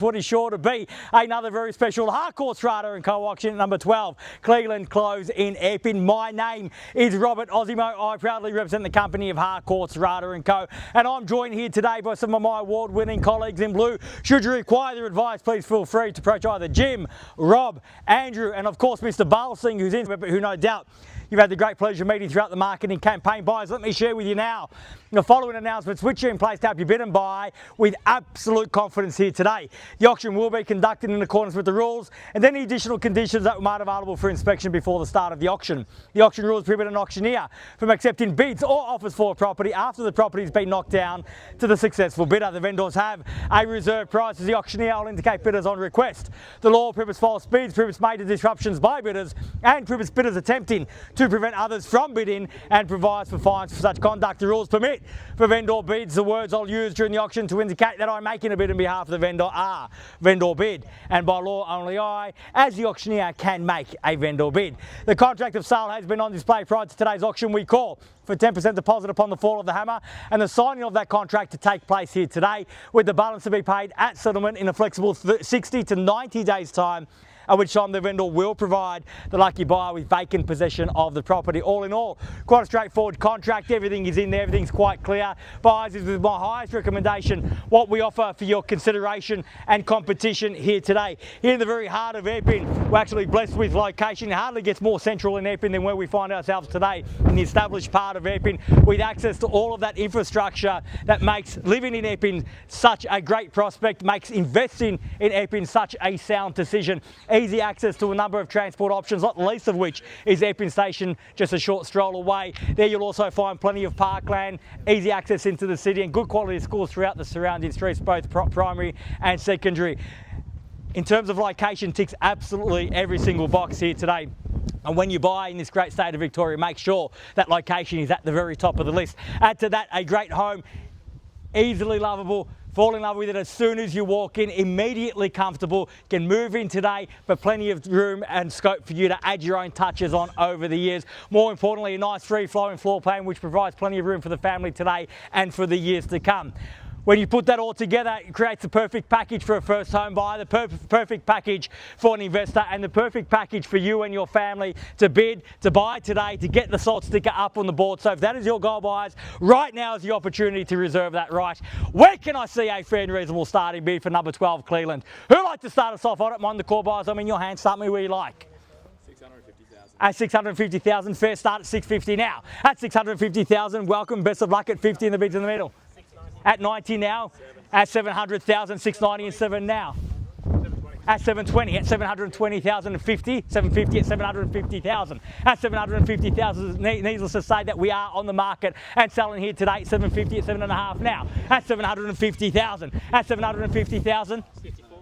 What is sure to be another very special Harcourts Rata and Co auction at number 12, Cleeland Close in Epping. My name is Robert Ozzimo. I proudly represent the company of Harcourts Rata and Co. And I'm joined here today by some of my award-winning colleagues in blue. Should you require their advice, please feel free to approach either Jim, Rob, Andrew, and of course Mr. Singh, who's in, but who no doubt you've had the great pleasure of meeting throughout the marketing campaign. Buyers, let me share with you now the following announcements which are in place to help you bid and buy with absolute confidence here today. The auction will be conducted in accordance with the rules and any additional conditions that were made available for inspection before the start of the auction. The auction rules prohibit an auctioneer from accepting bids or offers for a property after the property has been knocked down to the successful bidder. The vendors have a reserve price as the auctioneer will indicate bidders on request. The law prohibits false bids, prohibits major disruptions by bidders and prohibits bidders attempting to prevent others from bidding and provides for fines for such conduct. The rules permit for vendor bids. The words I'll use during the auction to indicate that I'm making a bid on behalf of the vendor are vendor bid, and by law only I, as the auctioneer, can make a vendor bid. The contract of sale has been on display prior to today's auction. We call for 10% deposit upon the fall of the hammer and the signing of that contract to take place here today, with the balance to be paid at settlement in a flexible 60 to 90 days time, at which time the vendor will provide the lucky buyer with vacant possession of the property. All in all, quite a straightforward contract. Everything is in there, everything's quite clear. Buyers, this is my highest recommendation, what we offer for your consideration and competition here today. Here in the very heart of Epping, we're actually blessed with location. It hardly gets more central in Epping than where we find ourselves today, in the established part of Epping, with access to all of that infrastructure that makes living in Epping such a great prospect, makes investing in Epping such a sound decision. Easy access to a number of transport options, not least of which is Epping Station, just a short stroll away. There you'll also find plenty of parkland, easy access into the city and good quality schools throughout the surrounding streets, both primary and secondary. In terms of location, ticks absolutely every single box here today. And when you buy in this great state of Victoria, make sure that location is at the very top of the list. Add to that a great home, easily lovable. Fall in love with it as soon as you walk in, immediately comfortable. You can move in today, but plenty of room and scope for you to add your own touches on over the years. More importantly, a nice free-flowing floor plan which provides plenty of room for the family today and for the years to come. When you put that all together, it creates the perfect package for a first home buyer, the perfect package for an investor, and the perfect package for you and your family to bid, to buy today, to get the salt sticker up on the board. So if that is your goal, buyers, right now is the opportunity to reserve that right. Where can I see a fair and reasonable starting bid for number 12, Cleeland? Who'd like to start us off? I don't mind the call, buyers. I'm in your hands. Start me where you like. 650,000. At 650,000, fair start at 650 now. At 650,000, welcome, best of luck at 50 in the bids in the middle. At 90 now, at 700,000, 690 and 7 now. At 720, at 720,000 and 50, 750 at 750,000. At 750,000, needless to say that we are on the market and selling here today, 750 at 7.5 now. At 750,000, at 750,000.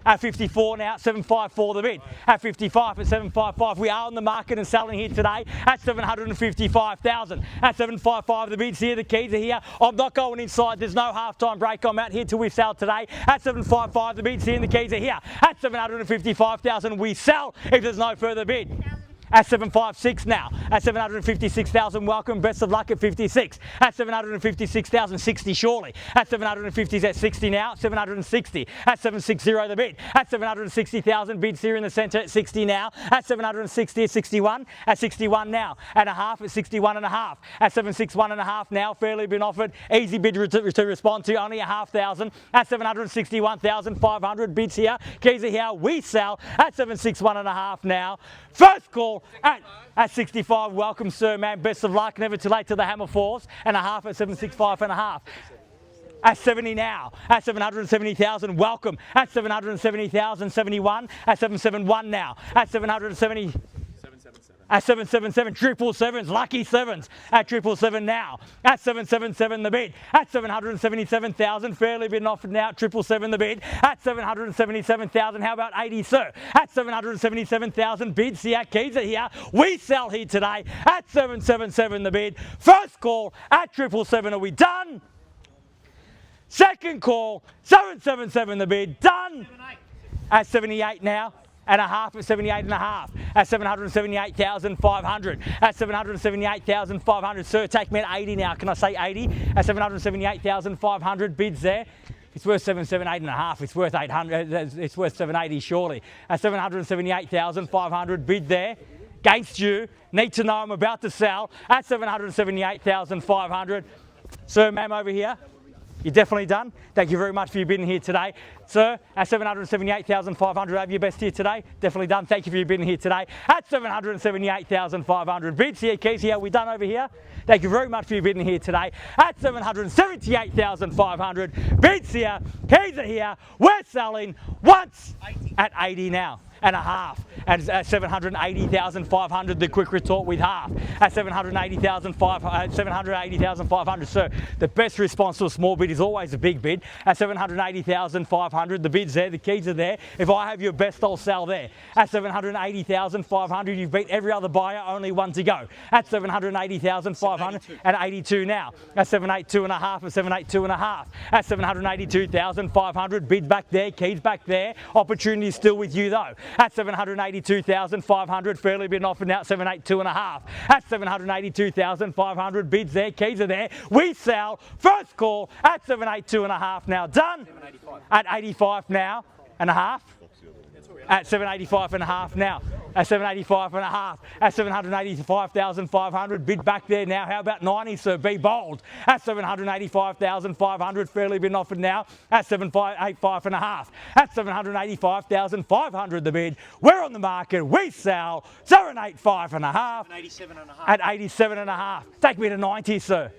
At 54 now, 754 the bid. At 55 at 755, we are on the market and selling here today at 755,000. At 755 the bids here, the keys are here. I'm not going inside, there's no halftime break. I'm out here till we sell today. At 755 the bids here and the keys are here. At 755,000 we sell if there's no further bid. At 756 now, at 756,000, welcome, best of luck at 56. At 756,000, 60 surely. At 750 at 60 now, 760. At 760 the bid. At 760,000, bids here in the centre at 60 now. At 760 at 61. At 61 now. At a half at 61 and a half. At 761 and a half now, fairly been offered. Easy bid to respond to, only a half thousand. At 761,500, bids here. Keys are here, we sell at 761 and a half now. First call at 65, welcome sir, man, best of luck, never too late till the hammer falls, and a half at 765 and a half. At 70 now, at 770,000, welcome, at 770,000, 71, at 771 now, at 770, 777. At 777, triple sevens, lucky sevens. At 777 now. At 777 the bid. At 777,000, fairly been offered now. 777 the bid. At 777,000, how about 80, sir? At 777,000, bids here, keys are here. We sell here today. At 777 the bid. First call at 777, are we done? Second call, 777 the bid, done. At 78 now. And a half at 78 and a half. At 778,500. At 778,500. Sir, take me at 80 now. Can I say 80? At 778,500 bids there. It's worth 778 and a half. It's worth 800. It's worth 780 surely. At 778,500 bid there. Against you. Need to know I'm about to sell at 778,500. Sir, ma'am, over here. You're definitely done. Thank you very much for your bidding here today. Sir, at 778,500, have your best here today. Definitely done. Thank you for your bidding here today. At 778,500 bids here, Keys, how we done over here? Thank you very much for your bidding here today. At 778,500 bids here, Keys are here. We're selling once at 80 now. And a half at 780,500. The quick retort with half at 780,500. So the best response to a small bid is always a big bid. At 780,500, the bid's there, the keys are there. If I have your best, I'll sell there. At 780,500, you've beat every other buyer, only one to go. At 780,500 and 82 now. At 782 and a half. At 782 and a half. At 782,500, bid back there, keys back there. Opportunity still with you though. At 782,500, fairly been offered now at 782 and a half. At 782,500, bids there, keys are there. We sell, first call at 782 and a half now. Done. At 85 now and a half. At 785 and a half now. At 785 and a half. At 785,500, bid back there now. How about 90, sir? Be bold. At 785,500, fairly been offered now. At 785 and a half. At 785,500, the bid. We're on the market. We sell 785 and a half. 787 and a half. At 87 and a half. Take me to 90, sir.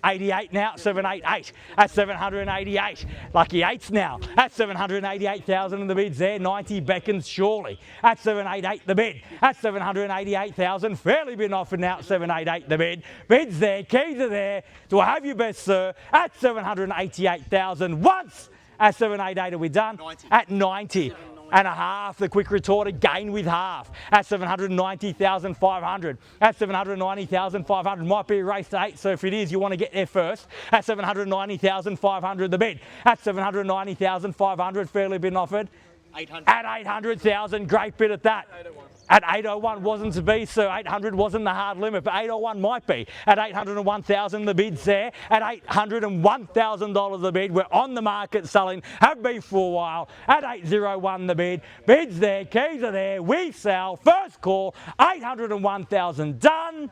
88 now, 788 at 788. Lucky eights now at 788,000 and the bid's there. 90 beckons surely at 788 the bid. At 788,000, fairly been offered now at 788 the bid. Bid's there, keys are there. Do I have your best, sir? At 788,000 once. At 788 are we done? 90. At 90 and a half, the quick retort again with half at 790,500. At 790,500, might be a race to 8, so if it is, you want to get there first. At 790,500 the bid. At 790,500, fairly been offered. 800. At 800,000, great bid at that. 801. At 801 wasn't to be, so 800 wasn't the hard limit, but 801 might be. At 801,000 the bid's there. At $801,000 the bid. We're on the market selling, have been for a while. At 801 the bid. Bid's there, keys are there. We sell, first call, 801,000 done.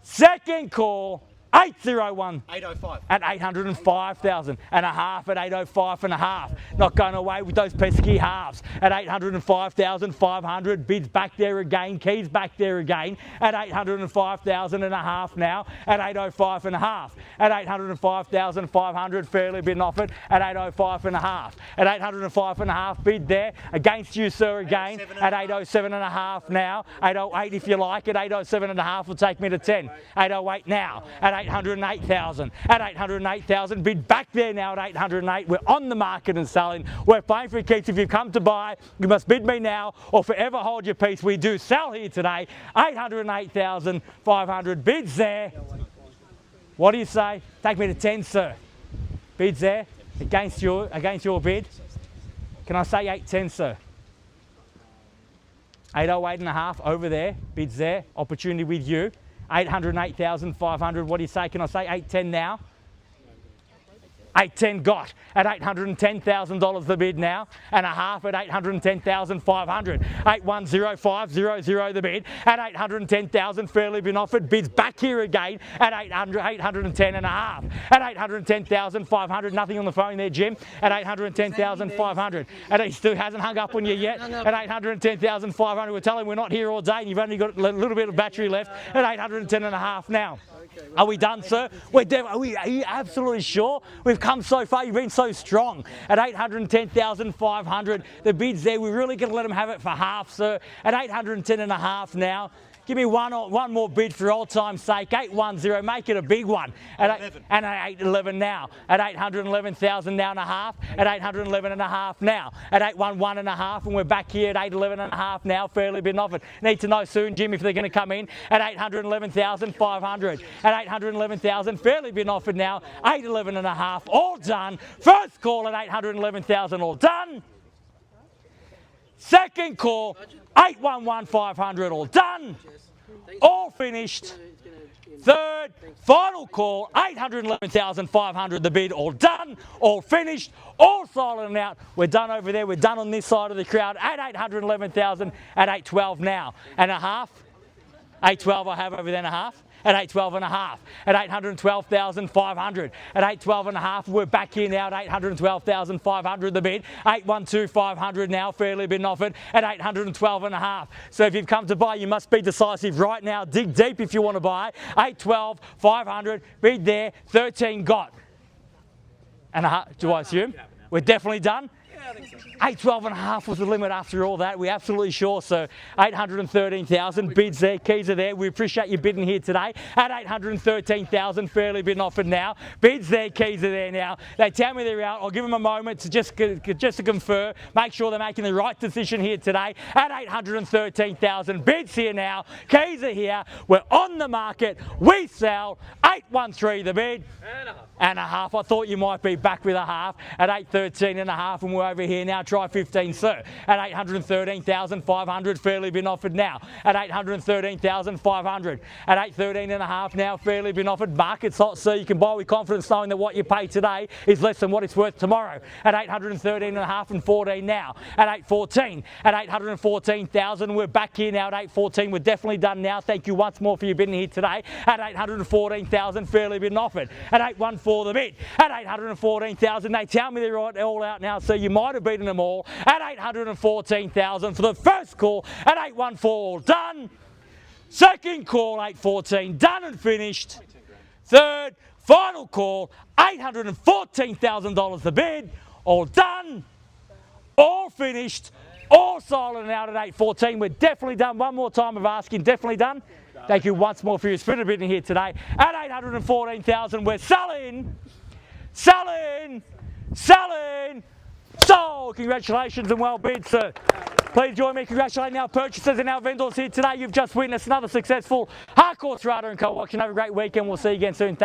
Second call, 801. 805. At 805,000 and a half. At 805 and a half. Not going away with those pesky halves. At 805,500, bids back there again, keys back there again. At 805,000 and a half now. At 805 and a half. At 805,500, fairly been offered. At 805 and a half. At 805 and a half, bid there against you, sir, again. At 807 and a half now. 808 if you like. At 807 and a half will take me to 10. 808 now. At 808,000. At 808,000, bid back there now at 808. We're on the market and selling. We're paying for keeps. If you've come to buy, you must bid me now or forever hold your peace. We do sell here today. 808,500 bids there. What do you say? Take me to 10, sir. Bids there against your bid. Can I say 810, sir? 808 and a half over there. Bids there. Opportunity with you. 808,500, what do you say? Can I say 810 now? 810 got at $810,000 the bid now, and a half at 810,500. 810,500 the bid at 810,000, fairly been offered. Bids back here again at 810 and a half. At 810,500, nothing on the phone there, Jim. At 810,500, and he still hasn't hung up on you yet. At 810,500, we're telling him we're not here all day, and you've only got a little bit of battery left. At 810 and a half now. Are we done, sir? Are you absolutely sure? We've come so far. You've been so strong. At 810,500, the bid's there. We're really going to let them have it for half, sir. At 810 and a half now. Give me one more bid for old time's sake. 810, make it a big one. And at 811 now. At 811,000 now and a half. At 811 and a half now. At 811 and a half, and we're back here at 811 and a half now. Fairly been offered. Need to know soon, Jim, if they're going to come in. At 811,500. At 811,000, fairly been offered now. 811 and a half, all done. First call at 811,000, all done. Second call, 811,500, all done. all finished. Third, final call, 811,500 the bid, all done, all finished, all silent and out. We're done over there, we're done on this side of the crowd at 811,000 at 812 now. And a half, 812 I have over there and a half. At 812 and a half, at 812,500, at 812 and a half, we're back here now at 812,500 the bid, 812,500 now, fairly been offered at 812 and a half. So if you've come to buy, you must be decisive right now, dig deep if you want to buy, 812,500, bid there, 13 got. And a half, do I assume? We're definitely done? 812 and a half was the limit after all that. We're absolutely sure. So 813,000 bids there, keys are there. We appreciate you bidding here today at 813,000, fairly been offered now. Bids there, keys are there now. They tell me they're out. I'll give them a moment to just to confer, make sure they're making the right decision here today at 813,000. Bids here now, keys are here. We're on the market. We sell 813 the bid. And a half. I thought you might be back with a half at 813 and a half, and we're over here now. Try 15, sir. At 813,500, fairly been offered now. At 813,500. At 813 and a half now, fairly been offered. Market's hot, sir. You can buy with confidence knowing that what you pay today is less than what it's worth tomorrow. At 813 and a half and 14 now. At 814. At 814,000, we're back here now at 814. We're definitely done now. Thank you once more for your bidding here today. At 814,000, fairly been offered. At 814 the bid. At 814,000, they tell me they're all out now, so you might have beaten them all. At 814,000 for the first call at 814, done. Second call, 814, done and finished. Third, final call, $814,000 the bid, all done, all finished, all silent out at 814. We're definitely done. One more time of asking, definitely done. Thank you once more for your sprinter bidding here today. At 814,000, we're selling. Sold. Congratulations and well bid, sir. Please join me congratulating our purchasers and our vendors here today. You've just witnessed another successful Harcourts, Rata & Co auction. Have a great weekend. We'll see you again soon. Thank you.